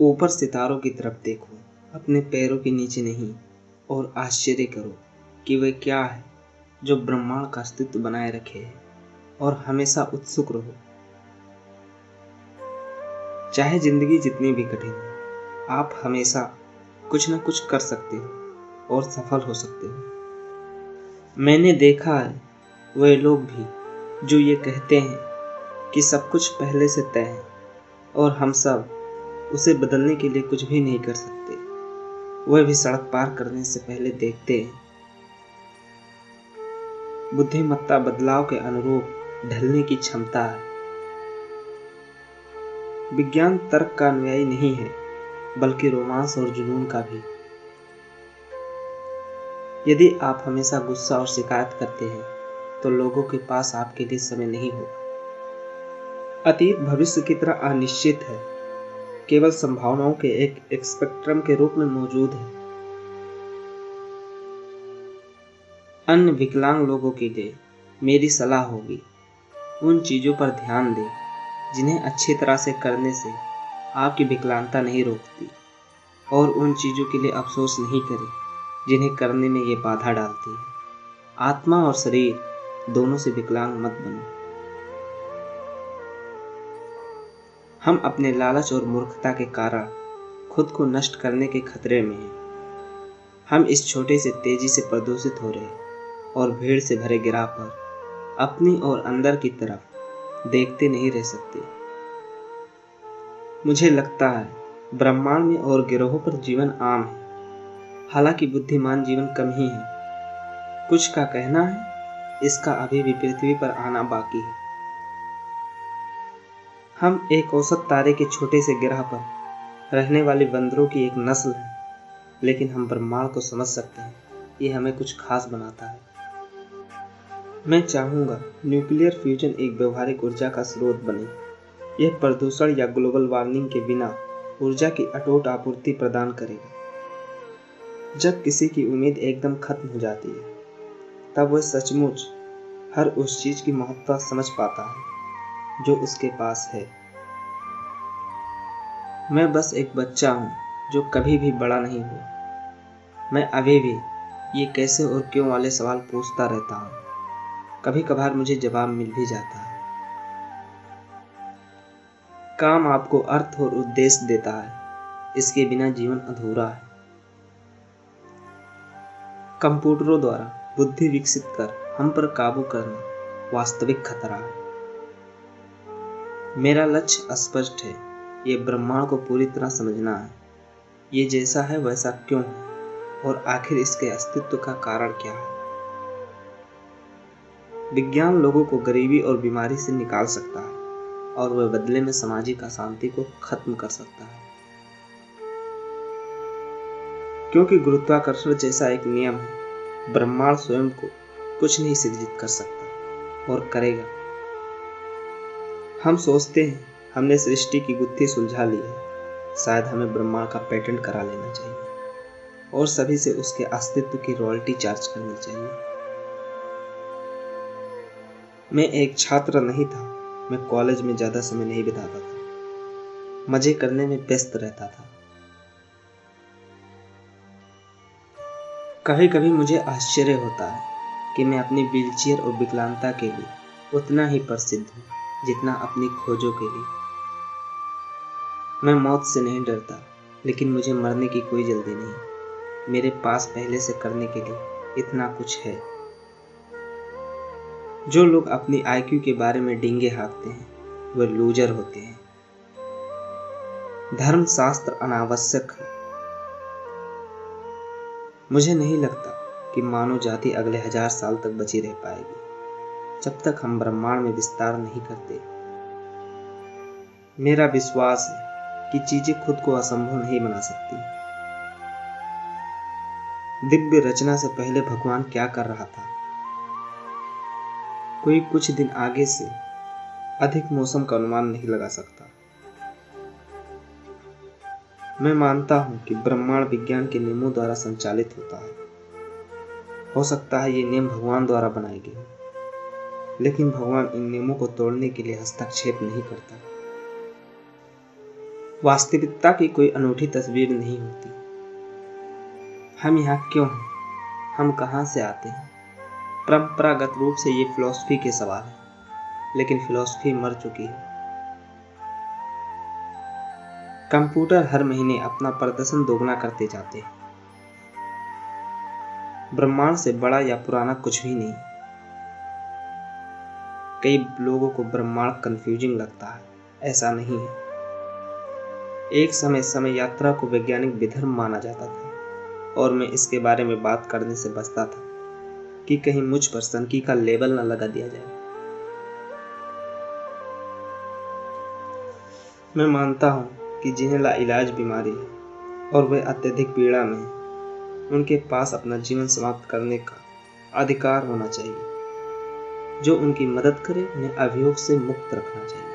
ऊपर सितारों की तरफ देखो, अपने पैरों के नीचे नहीं, और आश्चर्य करो कि वे क्या है जो ब्रह्मांड का अस्तित्व बनाए रखे है। और हमेशा उत्सुक रहो, चाहे जिंदगी जितनी भी कठिन हो, आप हमेशा कुछ न कुछ कर सकते हो और सफल हो सकते हो। मैंने देखा है वे लोग भी जो ये कहते हैं कि सब कुछ पहले से तय है और हम सब उसे बदलने के लिए कुछ भी नहीं कर सकते। वह भी सड़क पार करने से पहले देखते हैं। बुद्धिमत्ता बदलाव के अनुरूप ढलने की क्षमता है। विज्ञान तर्क का अनुयायी नहीं है, बल्कि रोमांस और जुनून का भी। यदि आप हमेशा गुस्सा और शिकायत करते हैं तो लोगों के पास आपके लिए समय नहीं होगा। अतीत भविष्य की तरह अनिश्चित है, केवल संभावनाओं के एक स्पेक्ट्रम के रूप में मौजूद है। अन्य विकलांग लोगों के लिए मेरी सलाह होगी, उन चीजों पर ध्यान दें जिन्हें अच्छी तरह से करने से आपकी विकलांगता नहीं रोकती, और उन चीजों के लिए अफसोस नहीं करें जिन्हें करने में ये बाधा डालती है। आत्मा और शरीर दोनों से विकलांग मत बनो। हम अपने लालच और मूर्खता के कारण खुद को नष्ट करने के खतरे में हैं। हम इस छोटे से तेजी से प्रदूषित हो रहे और भीड़ से भरे गिराह पर अपनी और अंदर की तरफ देखते नहीं रह सकते। मुझे लगता है ब्रह्मांड में और गिरोहों पर जीवन आम है, हालांकि बुद्धिमान जीवन कम ही है। कुछ का कहना है इसका अभी भी पृथ्वी पर आना बाकी है। हम एक औसत तारे के छोटे से गिरह पर रहने वाले बंदरों की एक नस्ल है, लेकिन हम ब्रह्मांड को समझ सकते हैं। ये हमें कुछ खास बनाता है। मैं चाहूँगा न्यूक्लियर फ्यूजन एक व्यवहारिक ऊर्जा का स्रोत बने। यह प्रदूषण या ग्लोबल वार्मिंग के बिना ऊर्जा की अटूट आपूर्ति प्रदान करेगा। जब किसी की उम्मीद एकदम खत्म हो जाती है, तब वह सचमुच हर उस चीज की महत्ता समझ पाता है जो उसके पास है। मैं बस एक बच्चा हूँ जो कभी भी बड़ा नहीं हुआ। मैं अभी भी ये कैसे और क्यों वाले सवाल पूछता रहता हूँ। कभी कभार मुझे जवाब मिल भी जाता है। काम आपको अर्थ और उद्देश्य देता है, इसके बिना जीवन अधूरा है। कंप्यूटरों द्वारा बुद्धि विकसित कर हम पर काबू करना वास्तविक खतरा है। मेरा लक्ष्य स्पष्ट है, ये ब्रह्मांड को पूरी तरह समझना है। ये जैसा है वैसा क्यों है, और आखिर इसके अस्तित्व का कारण क्या है। विज्ञान लोगों को गरीबी और बीमारी से निकाल सकता है, और वह बदले में सामाजिक अशांति को खत्म कर सकता है। क्योंकि गुरुत्वाकर्षण जैसा एक नियम है, ब्रह्मांड स्वयं को कुछ नहीं सिर्जित कर सकता और करेगा। हम सोचते हैं हमने सृष्टि की गुत्थी सुलझा ली है। शायद हमें ब्रह्मांड का पेटेंट करा लेना चाहिए और सभी से उसके अस्तित्व की रॉयल्टी चार्ज करनी चाहिए। मैं एक छात्र नहीं था। मैं कॉलेज में ज्यादा समय नहीं बिताता था, मजे करने में व्यस्त रहता था। कभी कभी मुझे आश्चर्य होता है कि मैं अपनी व्हीलचेयर और विकलांगता के लिए उतना ही प्रसिद्ध हूँ जितना अपनी खोजों के लिए। मैं मौत से नहीं डरता, लेकिन मुझे मरने की कोई जल्दी नहीं। मेरे पास पहले से करने के लिए इतना कुछ है। जो लोग अपनी आईक्यू के बारे में डींगे हाँकते हैं, वे लूजर होते हैं। धर्मशास्त्र अनावश्यक है। मुझे नहीं लगता कि मानव जाति अगले 1000 साल तक बची रह पाएगी, जब तक हम ब्रह्मांड में विस्तार नहीं करते। मेरा विश्वास है कि चीजें खुद को असंभव नहीं बना सकती। दिव्य रचना से पहले भगवान क्या कर रहा था? कोई कुछ दिन आगे से अधिक मौसम का अनुमान नहीं लगा सकता। मैं मानता हूं कि ब्रह्मांड विज्ञान के नियमों द्वारा संचालित होता है। हो सकता है ये नियम भगवान द्वारा बनाए गए, लेकिन भगवान इन नियमों को तोड़ने के लिए हस्तक्षेप नहीं करता। वास्तविकता की कोई अनूठी तस्वीर नहीं होती। हम यहाँ क्यों हैं, हम कहाँ से आते हैं, परंपरागत रूप से ये फिलॉसफी के सवाल हैं, लेकिन फिलॉसफी मर चुकी है। कंप्यूटर हर महीने अपना प्रदर्शन दोगुना करते जाते हैं। ब्रह्मांड से बड़ा या पुराना कुछ भी नहीं। कई लोगों को ब्रह्मांड कंफ्यूजिंग लगता है, ऐसा नहीं है। एक समय यात्रा को वैज्ञानिक विधर्म माना जाता था और मैं इसके बारे में बात करने से बचता था कि कहीं मुझ पर सनकी का लेबल न लगा दिया जाए। मैं मानता हूँ कि जिन्हें लाइलाज बीमारी है और वे अत्यधिक पीड़ा में हैं, उनके पास अपना जीवन समाप्त करने का अधिकार होना चाहिए। जो उनकी मदद करे उन्हें अभियोग से मुक्त रखना चाहिए।